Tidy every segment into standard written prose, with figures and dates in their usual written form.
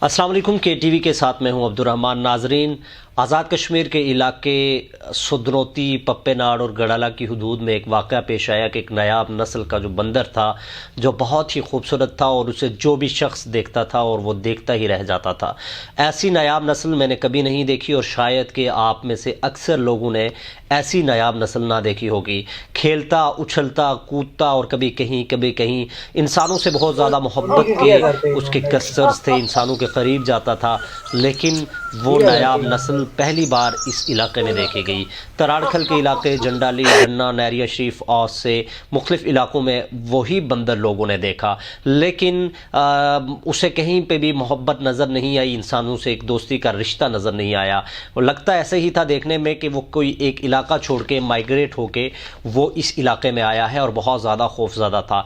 السلام علیکم، کے ٹی وی کے ساتھ میں ہوں عبدالرحمن۔ ناظرین، آزاد کشمیر کے علاقے سدنوتی، پپے ناڑ اور گڑالہ کی حدود میں ایک واقعہ پیش آیا کہ ایک نایاب نسل کا جو بندر تھا جو بہت ہی خوبصورت تھا اور اسے جو بھی شخص دیکھتا تھا اور وہ دیکھتا ہی رہ جاتا تھا۔ ایسی نایاب نسل میں نے کبھی نہیں دیکھی اور شاید کہ آپ میں سے اکثر لوگوں نے ایسی نایاب نسل نہ دیکھی ہوگی۔ کھیلتا، اچھلتا، کودتا اور کبھی کہیں انسانوں سے بہت زیادہ محبت کے اس کے کسرز تھے، انسانوں کے قریب جاتا تھا، لیکن وہ نایاب نسل پہلی بار اس علاقے میں دیکھی گئی۔ تراڑکھل کے علاقے، جنڈالی، ڈنہ، نیریا شریف، اوس سے مختلف علاقوں میں وہی بندر لوگوں نے دیکھا، لیکن اسے کہیں پہ بھی محبت نظر نہیں آئی، انسانوں سے ایک دوستی کا رشتہ نظر نہیں آیا۔ وہ لگتا ایسے ہی تھا دیکھنے میں کہ وہ کوئی ایک علاقہ چھوڑ کے مائیگریٹ ہو کے وہ اس علاقے میں آیا ہے اور بہت زیادہ خوفزدہ تھا۔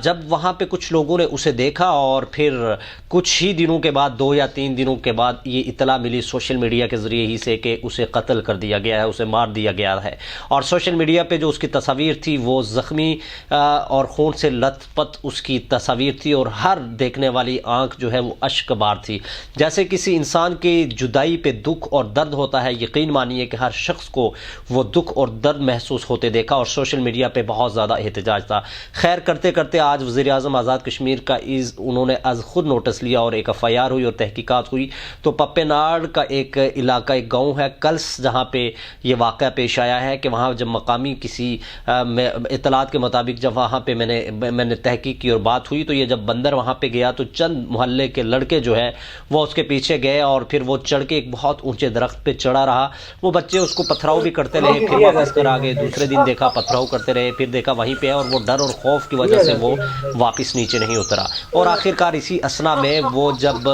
جب وہاں پہ کچھ لوگوں نے اسے دیکھا اور پھر کچھ ہی دنوں کے بعد، 2 یا 3 دنوں کے بعد یہ اطلاع ملی سوشل میڈیا کے ذریعے ہی سے کہ اسے قتل کر دیا گیا ہے، اسے مار دیا گیا ہے، اور سوشل میڈیا پہ جو اس کی تصاویر تھی وہ زخمی اور خون سے لت پت اس کی تصاویر تھی، اور ہر دیکھنے والی آنکھ جو ہے وہ اشک بار تھی۔ جیسے کسی انسان کی جدائی پہ دکھ اور درد ہوتا ہے، یقین مانیے کہ ہر شخص کو وہ دکھ اور درد محسوس ہوتے دیکھا، اور سوشل میڈیا پہ بہت زیادہ احتجاج تھا۔ خیر کرتے کرتے آج وزیر اعظم آزاد کشمیر کا انہوں نے از خود نوٹس لیا اور ایک FIR ہوئی اور تحقیقات ہوئی، تو پپے ناڑ کا ایک علاقہ، ایک گاؤں ہے کلس، جہاں پہ یہ واقعہ پیش آیا ہے کہ وہاں جب مقامی کسی اطلاعات کے مطابق جب وہاں پہ میں نے تحقیق کی اور بات ہوئی، تو یہ جب بندر وہاں پہ گیا تو چند محلے کے لڑکے جو ہے وہ اس کے پیچھے گئے اور پھر وہ چڑھ کے ایک بہت اونچے درخت پہ چڑھا رہا۔ وہ بچے اس کو پتھراؤ بھی کرتے رہے، پھر واپس کر آگے، دوسرے دن دیکھا پتھراؤ کرتے رہے، پھر دیکھا وہیں پہ ہے، اور وہ ڈر اور خوف کی وجہ سے وہ واپس نیچے نہیں اترا، اور آخرکار اسی اسنا میں وہ جب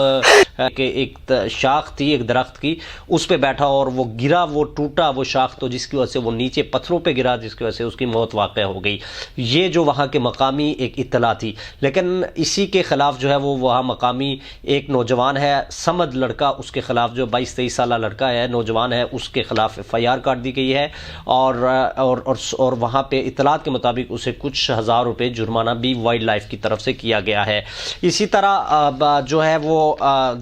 کہ ایک شاخ تھی ایک درخت کی، اس پہ بیٹھا اور وہ گرا، وہ ٹوٹا وہ شاخ، تو جس کی وجہ سے وہ نیچے پتھروں پہ گرا، جس کی وجہ سے اس کی موت واقع ہو گئی۔ یہ جو وہاں کے مقامی ایک اطلاع تھی، لیکن اسی کے خلاف جو ہے وہ وہاں مقامی ایک نوجوان ہے سمد لڑکا، اس کے خلاف جو 22-23 سالہ لڑکا ہے، نوجوان ہے، اس کے خلاف FIR کاٹ دی گئی ہے، اور وہاں پہ اطلاعات کے مطابق اسے کچھ ہزار روپے جرمانہ بھی وائلڈ لائف کی طرف سے کیا گیا ہے۔ اسی طرح جو ہے وہ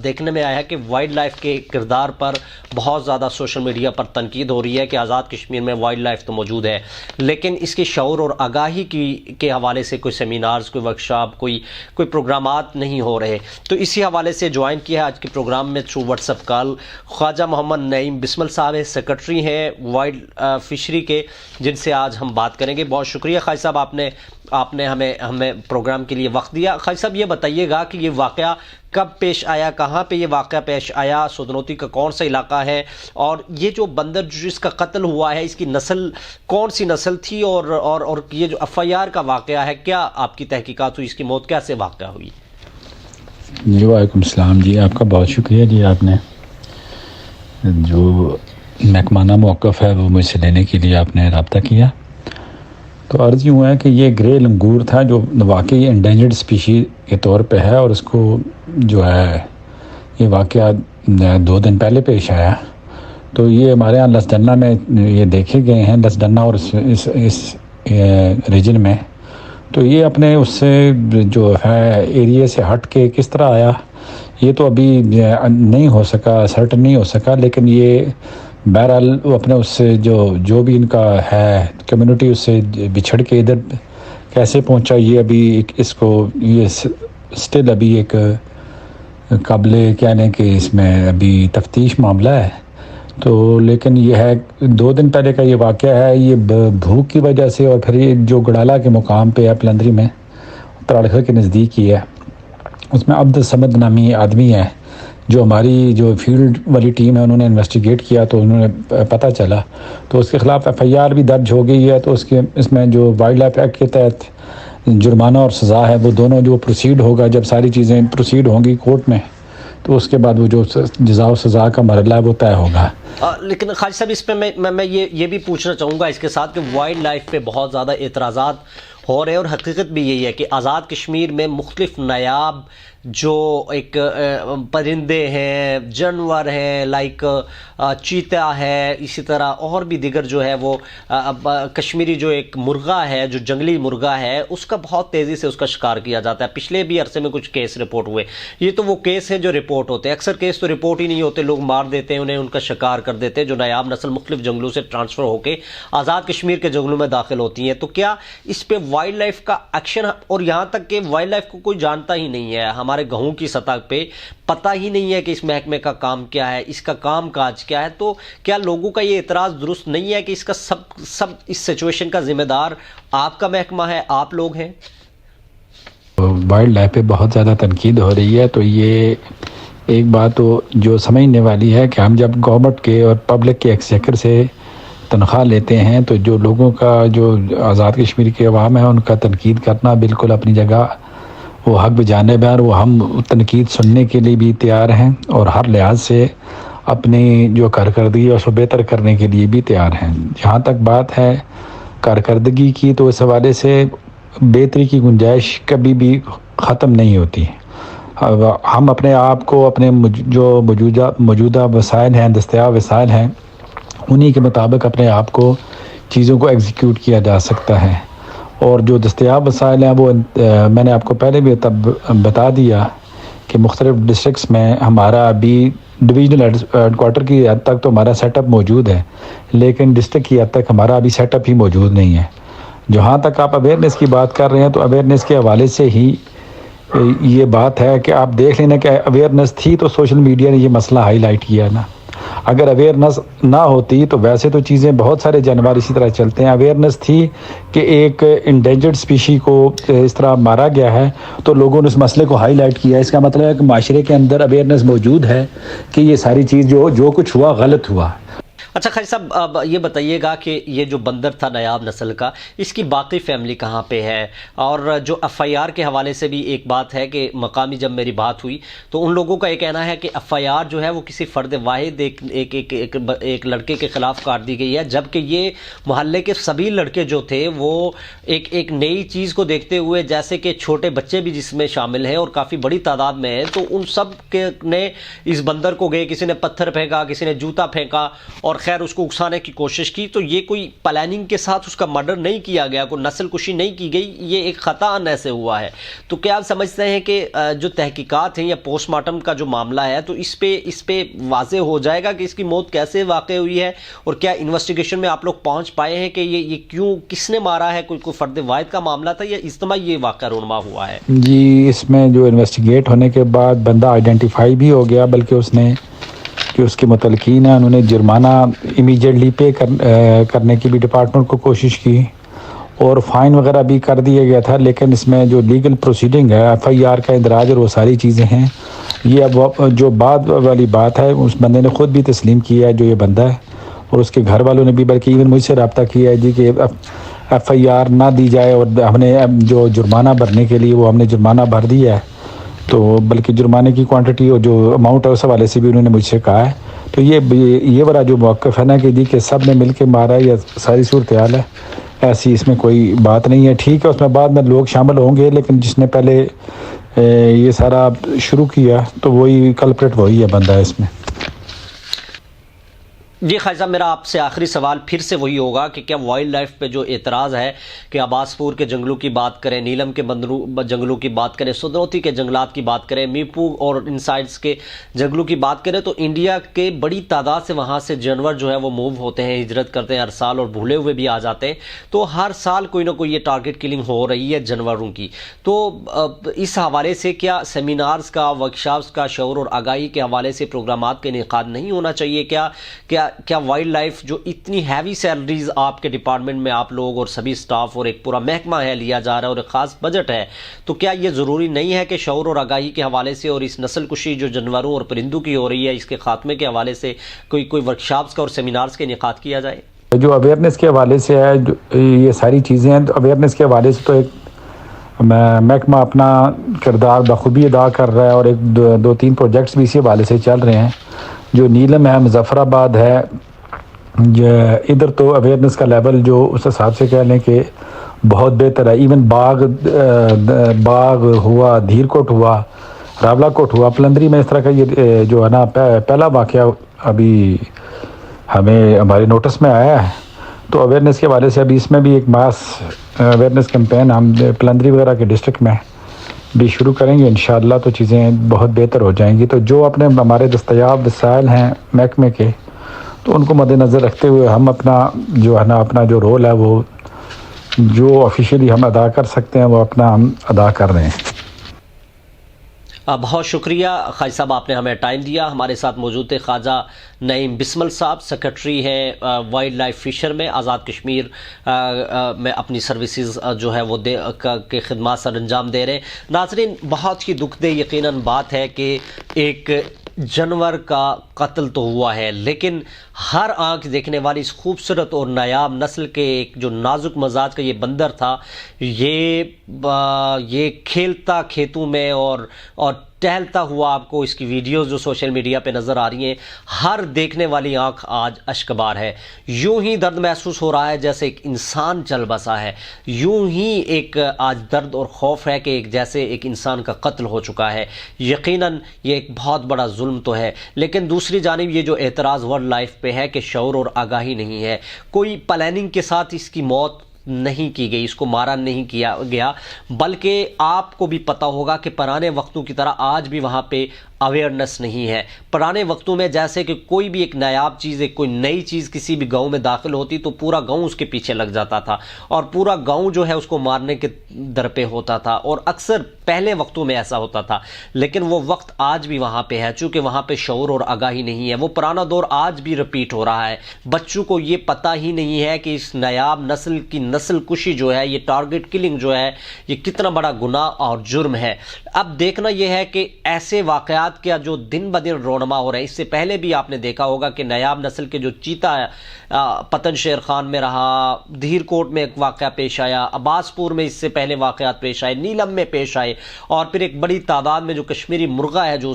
دیکھنے میں آیا ہے کہ وائلڈ لائف کے کردار پر بہت زیادہ سوشل میڈیا پر تنقید ہو رہی ہے کہ آزاد کشمیر میں وائلڈ لائف تو موجود ہے، لیکن اس کے شعور اور آگاہی کے حوالے سے کوئی سیمینارز، کوئی ورکشاپ، کوئی پروگرامات نہیں ہو رہے۔ تو اسی حوالے سے جوائن کیا ہے آج کے پروگرام میں تھرو واٹس ایپ کال خواجہ محمد نعیم بسمل صاحب ہے، سیکرٹری ہیں وائلڈ فشری کے، جن سے آج ہم بات کریں گے۔ بہت شکریہ خواجہ صاحب، آپ نے ہمیں پروگرام کے لیے وقت دیا۔ خواجہ صاحب یہ بتائیے گا کہ یہ واقعہ کب پیش آیا، کہاں پہ یہ واقعہ پیش آیا، سدنوتی کا کون سا علاقہ ہے، اور یہ جو بندر جس کا قتل ہوا ہے اس کی نسل کون سی نسل تھی، اور یہ جو FIR کا واقعہ ہے کیا آپ کی تحقیقات ہوئی، اس کی موت کیسے واقع ہوئی؟ جی وعلیکم السلام جی، آپ کا بہت شکریہ جی، آپ نے جو محکمانہ موقف ہے وہ مجھ سے لینے کے لیے آپ نے رابطہ کیا۔ تو عرض یوں ہے کہ یہ گرے لنگور تھا جو واقعی انڈینجرڈ اسپیشیز کے طور پہ ہے، اور اس کو جو ہے یہ واقعہ 2 دن پہلے پیش آیا۔ تو یہ ہمارے یہاں لسڈنہ میں یہ دیکھے گئے ہیں، لسڈنہ اور اس ریجن میں۔ تو یہ اپنے اس سے جو ہے ایریے سے ہٹ کے کس طرح آیا یہ تو ابھی نہیں ہو سکا، سرٹن نہیں ہو سکا، لیکن یہ بہرحال وہ اپنے اس سے جو بھی ان کا ہے کمیونٹی اس سے بچھڑ کے ادھر کیسے پہنچا، یہ ابھی اس کو یہ سٹل ابھی ایک قابل کہنے کہ اس میں ابھی تفتیش معاملہ ہے۔ تو لیکن یہ ہے 2 دن پہلے کا یہ واقعہ ہے، یہ بھوک کی وجہ سے، اور پھر یہ جو گڑالہ کے مقام پہ ہے پلندری میں، تراڑکھل کے نزدیک ہی ہے، اس میں عبد الصمد نامی آدمی ہے، جو ہماری جو فیلڈ والی ٹیم ہے انہوں نے انویسٹیگیٹ کیا تو انہوں نے پتہ چلا، تو اس کے خلاف FIR بھی درج ہو گئی ہے۔ تو اس میں جو وائلڈ لائف ایکٹ کے تحت جرمانہ اور سزا ہے وہ دونوں جو پروسیڈ ہوگا، جب ساری چیزیں پروسیڈ ہوں گی کورٹ میں تو اس کے بعد وہ جو جزا و سزا کا مرحلہ ہے وہ طے ہوگا۔ لیکن خالد صاحب اس پہ میں یہ بھی پوچھنا چاہوں گا اس کے ساتھ کہ وائلڈ لائف پہ بہت زیادہ اعتراضات ہو رہے ہیں، اور حقیقت بھی یہی ہے کہ آزاد کشمیر میں مختلف نایاب جو ایک پرندے ہیں، جانور ہیں، لائک چیتا ہے، اسی طرح اور بھی دیگر جو ہے وہ کشمیری جو ایک مرغا ہے، جو جنگلی مرغا ہے، اس کا بہت تیزی سے اس کا شکار کیا جاتا ہے۔ پچھلے بھی عرصے میں کچھ کیس رپورٹ ہوئے۔ یہ تو وہ کیس ہیں جو رپورٹ ہوتے ہیں، اکثر کیس تو رپورٹ ہی نہیں ہوتے، لوگ مار دیتے ہیں انہیں، ان کا شکار کر دیتے ہیں، جو نایاب نسل مختلف جنگلوں سے ٹرانسفر ہو کے آزاد کشمیر کے جنگلوں میں داخل ہوتی ہیں۔ تو کیا اس پہ وائلڈ لائف کا ایکشن، اور یہاں تک کہ وائلڈ لائف کو کوئی جانتا ہی نہیں ہے، ہمارے گاؤں کی سطح پہ پتہ ہی نہیں ہے کہ اس محکمے کا کام کیا ہے، اس کا کام کاج کیا ہے؟ تو کیا لوگوں کا یہ اعتراض درست نہیں ہے کہ اس کا سب اس سچویشن کا ذمہ دار آپ کا محکمہ ہے، آپ لوگ ہیں؟ وائلڈ لائف پہ بہت زیادہ تنقید ہو رہی ہے، تو یہ ایک بات تو جو سمجھنے والی ہے کہ ہم جب گورنمنٹ کے اور پبلک کے ایکسچیکر سے تنخواہ لیتے ہیں تو جو لوگوں کا، جو آزاد کشمیر کے عوام ہے، ان کا تنقید کرنا بالکل اپنی جگہ وہ حق بجانب ہے، اور وہ ہم تنقید سننے کے لیے بھی تیار ہیں، اور ہر لحاظ سے اپنی جو کارکردگی ہے اس کو بہتر کرنے کے لیے بھی تیار ہیں۔ جہاں تک بات ہے کارکردگی کی، تو اس حوالے سے بہتری کی گنجائش کبھی بھی ختم نہیں ہوتی۔ ہم اپنے آپ کو اپنے جو موجودہ وسائل ہیں، دستیاب وسائل ہیں، انہی کے مطابق اپنے آپ کو چیزوں کو ایگزیکیوٹ کیا جا سکتا ہے، اور جو دستیاب وسائل ہیں وہ میں نے آپ کو پہلے بھی بتا دیا کہ مختلف ڈسٹرکٹس میں ہمارا ابھی ڈویژنل ہیڈ کوارٹر کی حد تک تو ہمارا سیٹ اپ موجود ہے، لیکن ڈسٹرکٹ کی حد تک ہمارا ابھی سیٹ اپ ہی موجود نہیں ہے۔ جہاں تک آپ اویئرنیس کی بات کر رہے ہیں، تو اویئرنیس کے حوالے سے ہی یہ بات ہے کہ آپ دیکھ لینا کہ اویئرنیس تھی تو سوشل میڈیا نے یہ مسئلہ ہائی لائٹ کیا نا۔ اگر اویئرنیس نہ ہوتی تو ویسے تو چیزیں بہت سارے جانور اسی طرح چلتے ہیں، اویئرنیس تھی کہ ایک انڈینجرڈ اسپیشی کو اس طرح مارا گیا ہے تو لوگوں نے اس مسئلے کو ہائی لائٹ کیا۔ اس کا مطلب ہے کہ معاشرے کے اندر اویئرنیس موجود ہے کہ یہ ساری چیز جو کچھ ہوا غلط ہوا۔ اچھا خیر صاحب، اب یہ بتائیے گا کہ یہ جو بندر تھا نایاب نسل کا، اس کی باقی فیملی کہاں پہ ہے؟ اور جو ایف آئی آر کے حوالے سے بھی ایک بات ہے کہ مقامی جب میری بات ہوئی تو ان لوگوں کا یہ کہنا ہے کہ ایف آئی آر جو ہے وہ کسی فرد واحد ایک لڑکے کے خلاف کاٹ دی گئی ہے، جبکہ یہ محلے کے سبھی لڑکے جو تھے وہ ایک نئی چیز کو دیکھتے ہوئے، جیسے کہ چھوٹے بچے بھی جس میں شامل ہیں اور کافی بڑی تعداد میں ہیں، تو ان سب کے نے اس بندر کو گئے، کسی نے پتھر پھینکا، کسی نے جوتا پھینکا اور خیر اس کو اکسانے کی کوشش کی۔ تو یہ کوئی پلاننگ کے ساتھ اس کا مرڈر نہیں کیا گیا، کوئی نسل کشی نہیں کی گئی، یہ ایک خطا ایسے ہوا ہے۔ تو کیا آپ سمجھتے ہیں کہ جو تحقیقات ہیں یا پوسٹ مارٹم کا جو معاملہ ہے تو اس پہ واضح ہو جائے گا کہ اس کی موت کیسے واقع ہوئی ہے، اور کیا انویسٹیگیشن میں آپ لوگ پہنچ پائے ہیں کہ یہ کیوں، کس نے مارا ہے؟ کوئی فرد واحد کا معاملہ تھا یا اجتماعی یہ واقعہ رونما ہوا ہے؟ جی، اس میں جو انویسٹیگیٹ ہونے کے بعد بندہ آئیڈینٹیفائی بھی ہو گیا، بلکہ اس نے کہ اس کے متعلقین ہیں انہوں نے جرمانہ امیجیٹلی پے کرنے کی بھی ڈپارٹمنٹ کو کوشش کی، اور فائن وغیرہ بھی کر دیا گیا تھا، لیکن اس میں جو لیگل پروسیڈنگ ہے، ایف آئی آر کا اندراج اور وہ ساری چیزیں ہیں، یہ اب جو بعد والی بات ہے اس بندے نے خود بھی تسلیم کیا ہے جو یہ بندہ ہے، اور اس کے گھر والوں نے بھی، بلکہ ایون مجھ سے رابطہ کیا ہے جی کہ ایف آئی آر نہ دی جائے، اور ہم نے جو جرمانہ بھرنے کے لیے وہ ہم نے جرمانہ بھر دیا ہے، تو بلکہ جرمانے کی کوانٹٹی اور جو اماؤنٹ ہے اس حوالے سے بھی انہوں نے مجھ سے کہا ہے۔ تو یہ والا جو موقف ہے نا کہ جی کہ سب نے مل کے مارا ہے، یا ساری صورتحال ہے ایسی، اس میں کوئی بات نہیں ہے۔ ٹھیک ہے، اس میں بعد میں لوگ شامل ہوں گے، لیکن جس نے پہلے یہ سارا شروع کیا تو وہی کلپریٹ وہی ہے بندہ اس میں۔ جی خواجہ صاحب، میرا آپ سے آخری سوال پھر سے وہی ہوگا کہ کیا وائلڈ لائف پہ جو اعتراض ہے کہ عباس پور کے جنگلوں کی بات کریں، نیلم کے جنگلوں کی بات کریں، سدروتی کے جنگلات کی بات کریں، میپو اور ان سائڈس کے جنگلوں کی بات کریں، تو انڈیا کے بڑی تعداد سے وہاں سے جانور جو ہے وہ موو ہوتے ہیں، ہجرت کرتے ہیں ہر سال، اور بھولے ہوئے بھی آ جاتے ہیں، تو ہر سال کوئی نہ کوئی یہ ٹارگٹ کلنگ ہو رہی ہے جانوروں کی۔ تو اس حوالے سے کیا سیمینارز کا، ورکشاپس کا، شعور اور آگاہی کے حوالے سے پروگرامات کا انعقاد نہیں ہونا چاہیے؟ کیا وائلڈ لائف جو اتنی ہیوی سیلریز آپ کے ڈپارٹمنٹ میں آپ لوگ اور سبھی سٹاف اور ایک پورا محکمہ ہے لیا جا رہا ہے اور ایک خاص بجٹ ہے، تو کیا یہ ضروری نہیں ہے کہ شعور اور آگاہی کے حوالے سے اور اس نسل کشی جو جانوروں اور پرندوں کی ہو رہی ہے اس کے خاتمے کے حوالے سے کوئی ورکشاپس کا اور سیمینارز کا انعقاد کیا جائے؟ جو اویئرنیس کے حوالے سے ہے، یہ ساری چیزیں ہیں، تو اویئرنیس کے حوالے سے تو ایک محکمہ اپنا کردار بخوبی ادا کر رہا ہے، اور ایک دو تین پروجیکٹس بھی اسی حوالے سے چل رہے ہیں۔ جو نیلم ہے، مظفر آباد ہے، ادھر تو اویئرنیس کا لیول جو اس حساب سے کہہ لیں کہ بہت بہتر ہے۔ ایون باغ ہوا، دھیر کوٹ ہوا، راولا کوٹ ہوا پلندری میں اس طرح کا یہ جو ہے نا پہلا واقعہ ابھی ہمیں ہمارے نوٹس میں آیا ہے. تو اویئرنیس کے حوالے سے ابھی اس میں بھی ایک ماس اویئرنیس کیمپین ہم پلندری وغیرہ کے ڈسٹرکٹ میں بھی شروع کریں گے انشاءاللہ. تو چیزیں بہت بہتر ہو جائیں گی. تو جو اپنے ہمارے دستیاب وسائل ہیں محکمے کے, تو ان کو مد نظر رکھتے ہوئے ہم اپنا جو ہے نا اپنا جو رول ہے وہ جو آفیشیلی ہم ادا کر سکتے ہیں وہ اپنا ہم ادا کر رہے ہیں. بہت شکریہ خواجہ صاحب, آپ نے ہمیں ٹائم دیا. ہمارے ساتھ موجود تھے خواجہ نعیم بسمل صاحب, سیکرٹری ہیں وائلڈ لائف فشر میں, آزاد کشمیر میں اپنی سروسز جو ہے وہ کے خدمات سر انجام دے رہے ہیں. ناظرین, بہت ہی دکھ دہ یقیناً بات ہے کہ ایک جانور کا قتل تو ہوا ہے, لیکن ہر آنکھ دیکھنے والی اس خوبصورت اور نایاب نسل کے ایک جو نازک مزاج کا یہ بندر تھا, یہ کھیلتا کھیتوں میں اور ٹہلتا ہوا, آپ کو اس کی ویڈیوز جو سوشل میڈیا پہ نظر آ رہی ہیں, ہر دیکھنے والی آنکھ آج اشکبار ہے. یوں ہی درد محسوس ہو رہا ہے جیسے ایک انسان چل بسا ہے, یوں ہی ایک آج درد اور خوف ہے کہ جیسے ایک انسان کا قتل ہو چکا ہے. یقیناً یہ ایک بہت بڑا ظلم تو ہے, لیکن دوسری جانب یہ جو اعتراض ورلڈ لائف پہ ہے کہ شعور اور آگاہی نہیں ہے. کوئی پلاننگ کے ساتھ اس کی موت نہیں کی گئی, اس کو مارا نہیں کیا گیا, بلکہ آپ کو بھی پتہ ہوگا کہ پرانے وقتوں کی طرح آج بھی وہاں پہ اویئرنیس نہیں ہے. پرانے وقتوں میں جیسے کہ کوئی بھی ایک نایاب چیز, ایک کوئی نئی چیز کسی بھی گاؤں میں داخل ہوتی تو پورا گاؤں اس کے پیچھے لگ جاتا تھا اور پورا گاؤں جو ہے اس کو مارنے کے در پہ ہوتا تھا, اور اکثر پہلے وقتوں میں ایسا ہوتا تھا. لیکن وہ وقت آج بھی وہاں پہ ہے, چونکہ وہاں پہ شعور اور آگاہی نہیں ہے. وہ پرانا دور آج بھی رپیٹ ہو رہا ہے. بچوں کو یہ پتہ ہی نہیں ہے کہ اس نایاب نسل کی نسل کشی جو ہے, یہ ٹارگٹ کلنگ جو ہے, یہ کتنا بڑا گناہ اور جرم ہے. اب دیکھنا یہ ہے کہ ایسے واقعات کیا جو دن بدن رونما ہو رہے ہیں. اس سے پہلے بھی آپ نے دیکھا ہوگا کہ نایاب نسل کے جو چیتا ہے, پتن شیر خان میں رہا, دھیر کوٹ میں ایک واقعہ پیش آیا, عباس پور میں اس سے پہلے واقعات پیش آئے, نیلم میں پیش آئے, اور پھر ایک بڑی تعداد میں جو کشمیری مرغا ہے جو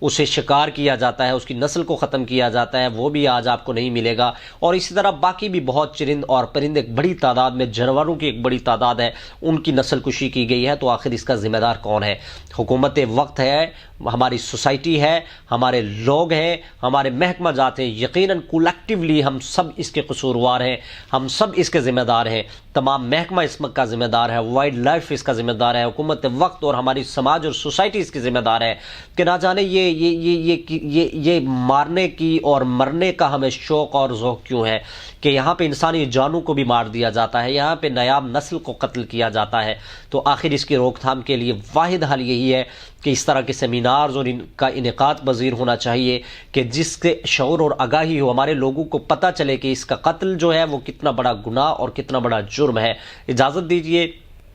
اسے شکار کیا جاتا ہے, اس کی نسل کو ختم کیا جاتا ہے, وہ بھی آج آپ کو نہیں ملے گا. اور اسی طرح باقی بھی بہت چرند اور پرند, ایک بڑی تعداد میں جانوروں کی ایک بڑی تعداد ہے, ان کی نسل کشی کی گئی ہے. تو آخر اس کا ذمہ دار کون ہے؟ حکومت وقت ہے, ہماری سوسائٹی ہے, ہمارے لوگ ہیں, ہمارے محکمہ جات ہیں. یقیناً کولیکٹیولی ہم سب اس کے قصوروار ہیں, ہم سب اس کے ذمہ دار ہیں. تمام محکمہ اس کا ذمہ دار ہے, وائلڈ لائف اس کا ذمہ دار ہے, حکومت وقت اور ہماری سماج اور سوسائٹی اس کی ذمہ دار ہے کہ نہ جانے یہ مارنے کی اور مرنے کا ہمیں شوق اور ذوق کیوں ہے کہ یہاں پہ انسانی جانوں کو بھی مار دیا جاتا ہے, یہاں پہ نایاب نسل کو قتل کیا جاتا ہے. تو آخر اس کی روک تھام کے لیے واحد حل یہی ہے کہ اس طرح کے سیمینارز اور ان کا انعقاد پذیر ہونا چاہیے کہ جس سے شعور اور آگاہی ہو, ہمارے لوگوں کو پتہ چلے کہ اس کا قتل جو ہے وہ کتنا بڑا گناہ اور کتنا بڑا جرم ہے. اجازت دیجیے,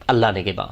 اللہ نگہباں.